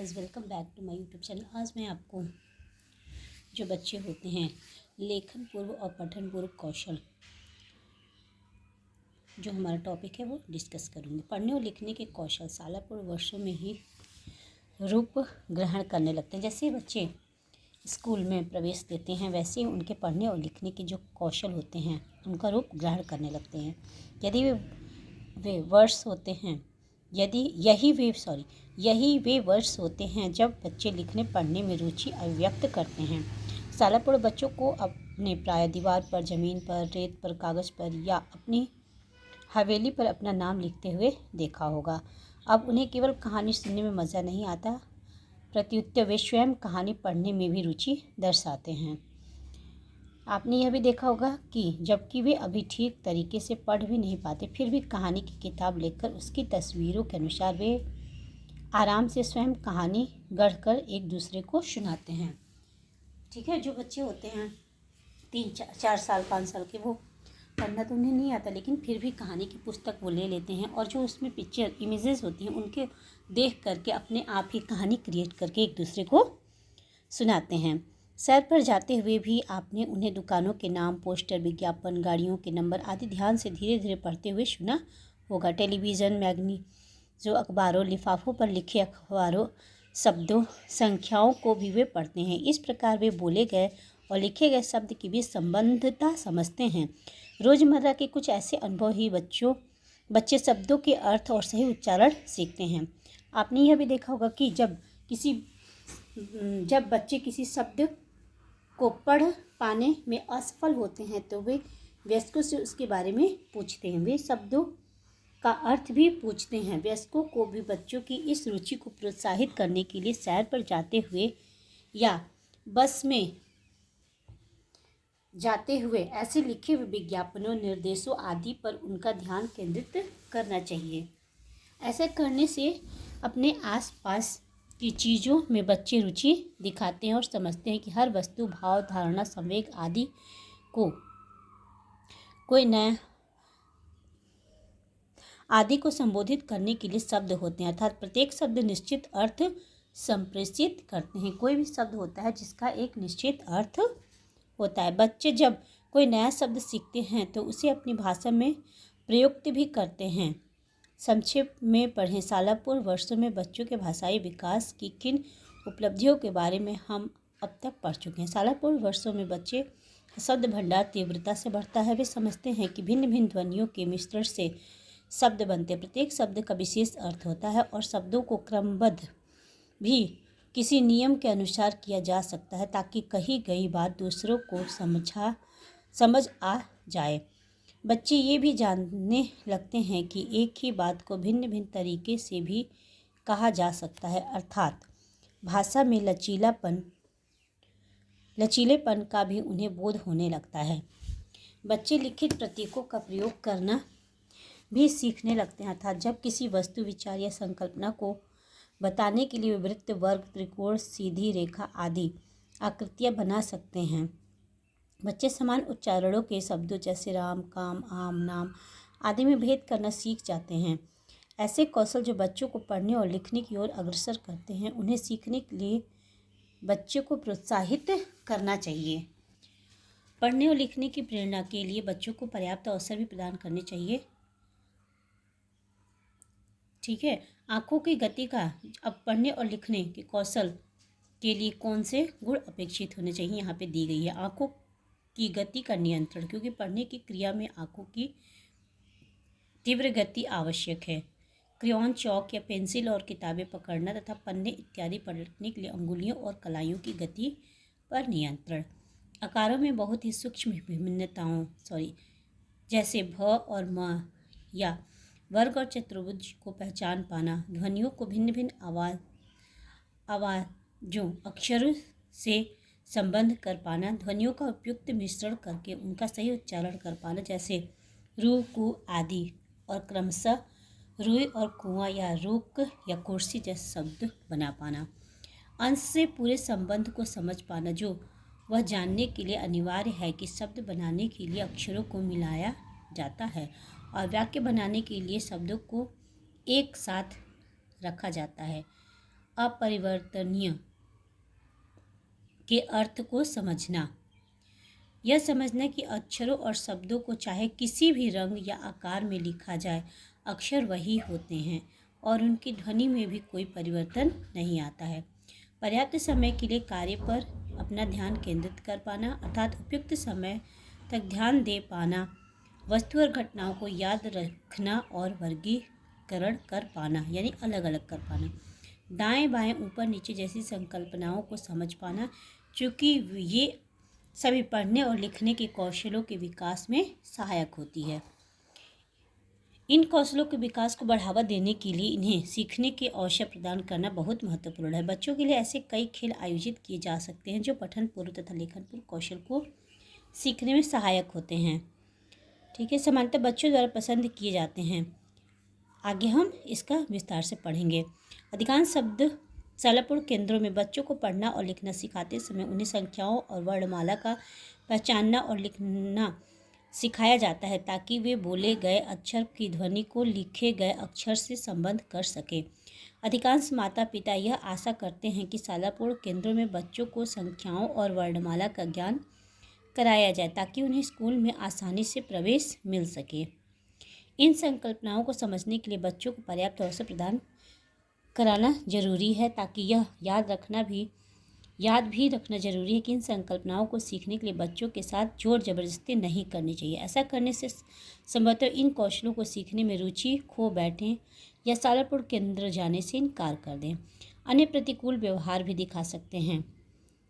Guys, welcome back to my YouTube channel. आज मैं आपको जो बच्चे होते हैं लेखन पूर्व और पठन पूर्व कौशल जो हमारा टॉपिक है वो डिस्कस करूँगी। पढ़ने और लिखने के कौशल शालापूर्व वर्षों में ही रूप ग्रहण करने लगते हैं। जैसे बच्चे स्कूल में प्रवेश लेते हैं वैसे ही उनके पढ़ने और लिखने के जो कौशल होते हैं उनका रूप ग्रहण करने लगते हैं। यदि वे वर्ष होते हैं यदि यही वे वर्ष होते हैं जब बच्चे लिखने पढ़ने में रुचि अभिव्यक्त करते हैं। शालापूर्व बच्चों को अपने प्राय दीवार पर, जमीन पर, रेत पर, कागज़ पर या अपनी हवेली पर अपना नाम लिखते हुए देखा होगा। अब उन्हें केवल कहानी सुनने में मज़ा नहीं आता, प्रत्युत वे स्वयं कहानी पढ़ने में भी रुचि दर्शाते हैं। आपने यह भी देखा होगा कि जबकि वे अभी ठीक तरीके से पढ़ भी नहीं पाते, फिर भी कहानी की किताब लेकर उसकी तस्वीरों के अनुसार वे आराम से स्वयं कहानी गढ़कर एक दूसरे को सुनाते हैं। ठीक है, जो बच्चे होते हैं 3-4 साल 5 साल के, वो पढ़ना तो उन्हें नहीं आता लेकिन फिर भी कहानी की पुस्तक वो ले लेते हैं और जो उसमें पिक्चर इमेजेस होती हैं उनके देख करके अपने आप ही कहानी क्रिएट करके एक दूसरे को सुनाते हैं। सैर पर जाते हुए भी आपने उन्हें दुकानों के नाम, पोस्टर, विज्ञापन, गाड़ियों के नंबर आदि ध्यान से धीरे धीरे पढ़ते हुए सुना होगा। टेलीविज़न, मैगनी जो अखबारों, लिफाफों पर लिखे अखबारों, शब्दों, संख्याओं को भी वे पढ़ते हैं। इस प्रकार वे बोले गए और लिखे गए शब्द की भी संबंधता समझते हैं। रोज़मर्रा के कुछ ऐसे अनुभव ही बच्चे शब्दों के अर्थ और सही उच्चारण सीखते हैं। आपने यह भी देखा होगा कि जब बच्चे किसी शब्द को पढ़ पाने में असफल होते हैं तो वे वयस्कों से उसके बारे में पूछते हैं। वे शब्दों का अर्थ भी पूछते हैं। वयस्कों को भी बच्चों की इस रुचि को प्रोत्साहित करने के लिए सैर पर जाते हुए या बस में जाते हुए ऐसे लिखे हुए विज्ञापनों, निर्देशों आदि पर उनका ध्यान केंद्रित करना चाहिए। ऐसा करने से अपने आसपास की चीज़ों में बच्चे रुचि दिखाते हैं और समझते हैं कि हर वस्तु, भाव, धारणा, संवेग आदि को संबोधित करने के लिए शब्द होते हैं, अर्थात प्रत्येक शब्द निश्चित अर्थ संप्रेषित करते हैं। कोई भी शब्द होता है जिसका एक निश्चित अर्थ होता है। बच्चे जब कोई नया शब्द सीखते हैं तो उसे अपनी भाषा में प्रयुक्त भी करते हैं। संक्षेप में पढ़ें। शालापूर्व वर्षों में बच्चों के भाषाई विकास की किन उपलब्धियों के बारे में हम अब तक पढ़ चुके हैं। शालापूर्व वर्षों में बच्चे शब्द भंडार तीव्रता से बढ़ता है। वे समझते हैं कि भिन्न भिन्न ध्वनियों के मिश्रण से शब्द बनते हैं। प्रत्येक शब्द का विशेष अर्थ होता है और शब्दों को क्रमबद्ध भी किसी नियम के अनुसार किया जा सकता है ताकि कही गई बात दूसरों को समझ आ जाए। बच्चे ये भी जानने लगते हैं कि एक ही बात को भिन्न भिन्न तरीके से भी कहा जा सकता है, अर्थात भाषा में लचीलेपन का भी उन्हें बोध होने लगता है। बच्चे लिखित प्रतीकों का प्रयोग करना भी सीखने लगते हैं, अर्थात जब किसी वस्तु, विचार या संकल्पना को बताने के लिए वृत्त, वर्ग, त्रिकोण, सीधी रेखा आदि आकृतियाँ बना सकते हैं। बच्चे समान उच्चारणों के शब्दों जैसे राम, काम, आम, नाम आदि में भेद करना सीख जाते हैं। ऐसे कौशल जो बच्चों को पढ़ने और लिखने की ओर अग्रसर करते हैं, उन्हें सीखने के लिए बच्चों को प्रोत्साहित करना चाहिए। पढ़ने और लिखने की प्रेरणा के लिए बच्चों को पर्याप्त अवसर भी प्रदान करने चाहिए। ठीक है, आँखों की गति का अब पढ़ने और लिखने के कौशल के लिए कौन से गुण अपेक्षित होने चाहिए यहाँ पे दी गई है। आँखों की गति का नियंत्रण, क्योंकि पढ़ने की क्रिया में आँखों की तीव्र गति आवश्यक है। क्रेयॉन, चौक या पेंसिल और किताबें पकड़ना तथा पन्ने इत्यादि पलटने के लिए अंगुलियों और कलाइयों की गति पर नियंत्रण। आकारों में बहुत ही सूक्ष्म भिन्नताओं जैसे भ और म या वर्ग और चतुर्भुज को पहचान पाना। ध्वनियों को भिन्न भिन्न आवाज़ों, अक्षरों से संबंध कर पाना। ध्वनियों का उपयुक्त मिश्रण करके उनका सही उच्चारण कर पाना, जैसे रू, कु आदि, और क्रमशः रुई और कुआं या रुक या कुर्सी जैसे शब्द बना पाना। अंश से पूरे संबंध को समझ पाना, जो वह जानने के लिए अनिवार्य है कि शब्द बनाने के लिए अक्षरों को मिलाया जाता है और वाक्य बनाने के लिए शब्दों को एक साथ रखा जाता है। अपरिवर्तनीय के अर्थ को समझना। यह समझना कि अक्षरों और शब्दों को चाहे किसी भी रंग या आकार में लिखा जाए, अक्षर वही होते हैं और उनकी ध्वनि में भी कोई परिवर्तन नहीं आता है। पर्याप्त समय के लिए कार्य पर अपना ध्यान केंद्रित कर पाना, अर्थात उपयुक्त समय तक ध्यान दे पाना, वस्तु और घटनाओं को याद रखना और वर्गीकरण कर पाना, यानी अलग अलग कर पाना। दाएं बाएं ऊपर नीचे जैसी संकल्पनाओं को समझ पाना, चूँकि ये सभी पढ़ने और लिखने के कौशलों के विकास में सहायक होती है। इन कौशलों के विकास को बढ़ावा देने के लिए इन्हें सीखने के अवसर प्रदान करना बहुत महत्वपूर्ण है। बच्चों के लिए ऐसे कई खेल आयोजित किए जा सकते हैं जो पठन पूर्व तथा लेखन पूर्व कौशल को सीखने में सहायक होते हैं। ठीक है, सामान्यतः बच्चों द्वारा पसंद किए जाते हैं। आगे हम इसका विस्तार से पढ़ेंगे। अधिकांश शालापूर्व केंद्रों में बच्चों को पढ़ना और लिखना सिखाते समय उन्हें संख्याओं और वर्णमाला का पहचानना और लिखना सिखाया जाता है, ताकि वे बोले गए अक्षर की ध्वनि को लिखे गए अक्षर से संबद्ध कर सकें। अधिकांश माता पिता यह आशा करते हैं कि शालापूर्व केंद्रों में बच्चों को संख्याओं और वर्णमाला का ज्ञान कराया जाए, ताकि उन्हें स्कूल में आसानी से प्रवेश मिल सके। इन संकल्पनाओं को समझने के लिए बच्चों को पर्याप्त अवसर प्रदान कराना जरूरी है, ताकि यह याद भी रखना जरूरी है कि इन संकल्पनाओं को सीखने के लिए बच्चों के साथ जोर जबरदस्ती नहीं करनी चाहिए। ऐसा करने से संभवतः इन कौशलों को सीखने में रुचि खो बैठें या शालापूर्व केंद्र जाने से इनकार कर दें। अन्य प्रतिकूल व्यवहार भी दिखा सकते हैं।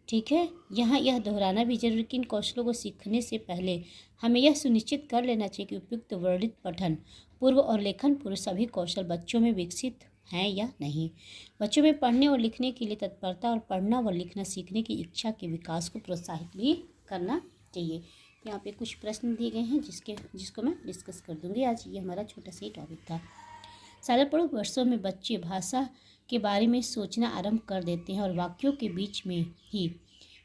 ठीक है, यहाँ यह दोहराना भी जरूरी कि इन कौशलों को सीखने से पहले हमें यह सुनिश्चित कर लेना चाहिए कि उपयुक्त वर्णित पठन पूर्व और लेखन पूर्व सभी कौशल बच्चों में विकसित हैं या नहीं। बच्चों में पढ़ने और लिखने के लिए तत्परता और पढ़ना व लिखना सीखने की इच्छा के विकास को प्रोत्साहित भी करना चाहिए। यहाँ पे कुछ प्रश्न दिए गए हैं जिसको मैं डिस्कस कर दूँगी। आज ये हमारा छोटा सा ही टॉपिक था। शालापूर्व वर्षों में बच्चे भाषा के बारे में सोचना आरंभ कर देते हैं और वाक्यों के बीच में ही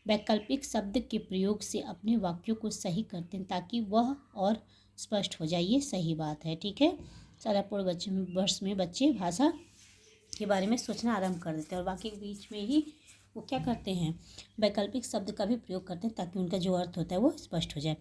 वैकल्पिक शब्द के प्रयोग से अपने वाक्यों को सही करते हैं, ताकि वह और स्पष्ट हो जाए। ये सही बात है। ठीक है, शालापूर्व वर्ष में बच्चे भाषा के बारे में सोचना आरंभ कर देते हैं और वाक्य के बीच में ही वो क्या करते हैं, वैकल्पिक शब्द का भी प्रयोग करते हैं, ताकि उनका जो अर्थ होता है वो स्पष्ट हो जाए।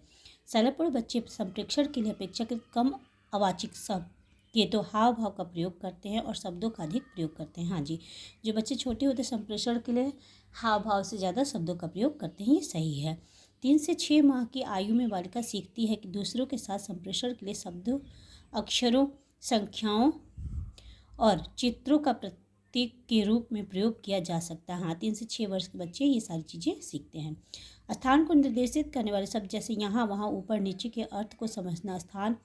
शालापूर्व बच्चे संप्रेषण के लिए अपेक्षाकृत कम अवाचिक शब्द के तो हाव भाव का प्रयोग करते हैं और शब्दों का अधिक प्रयोग करते हैं। हाँ जी, जो बच्चे छोटे होते हैं संप्रेषण के लिए हाव भाव से ज़्यादा शब्दों का प्रयोग करते हैं। ये सही है। 3 से 6 माह की आयु में बालिका सीखती है कि दूसरों के साथ संप्रेषण के लिए शब्दों, अक्षरों, संख्याओं और चित्रों का प्रतीक के रूप में प्रयोग किया जा सकता है। हाँ, 3 से 6 वर्ष के बच्चे ये सारी चीज़ें सीखते हैं। स्थान को निर्देशित करने वाले शब्द जैसे यहाँ, वहाँ, ऊपर, नीचे के अर्थ को समझना स्थान,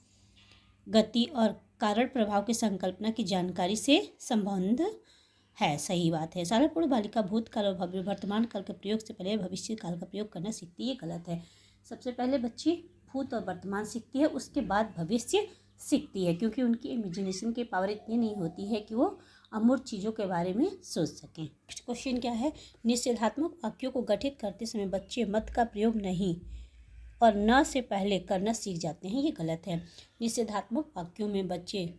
गति और कारण प्रभाव की संकल्पना की जानकारी से संबंध है। सही बात है। शालापूर्व बालिका भूतकाल और वर्तमान काल के प्रयोग से पहले भविष्य काल का प्रयोग करना सीखती है। ये गलत है। सबसे पहले बच्ची भूत और वर्तमान सीखती है, उसके बाद भविष्य सीखती है, क्योंकि उनकी इमेजिनेशन की पावर इतनी नहीं होती है कि वो अमूर्त चीज़ों के बारे में सोच सकें। नेक्स्ट क्वेश्चन क्या है, निषेधात्मक वाक्यों को गठित करते समय बच्चे मत का प्रयोग नहीं और न से पहले करना सीख जाते हैं। ये गलत है। निषेधात्मक वाक्यों में बच्चे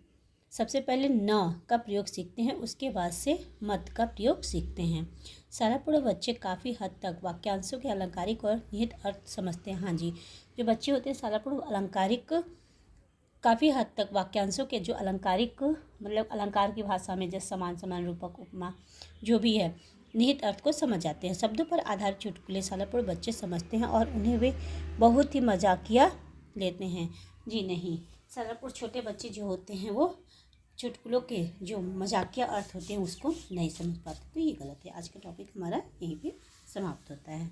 सबसे पहले न का प्रयोग सीखते हैं, उसके बाद से मत का प्रयोग सीखते हैं। शालापूर्व बच्चे काफ़ी हद तक वाक्यांशों के अलंकारिक और निहित अर्थ समझते हैं। हाँ जी, जो बच्चे होते हैं शालापूर्व अलंकारिक काफ़ी हद तक वाक्यांशों के जो अलंकारिक मतलब अलंकार की भाषा में जैसे समान समान, रूपक, उपमा जो भी है निहित अर्थ को समझ जाते हैं। शब्दों पर आधारित चुटकुले शालापूर्व बच्चे समझते हैं और उन्हें वे बहुत ही मजाकिया लेते हैं। जी नहीं, शालापूर्व छोटे बच्चे जो होते हैं वो चुटकुलों के जो मजाकिया अर्थ होते हैं उसको नहीं समझ पाते, तो ये गलत है। आज का टॉपिक हमारा यहीं पे समाप्त होता है।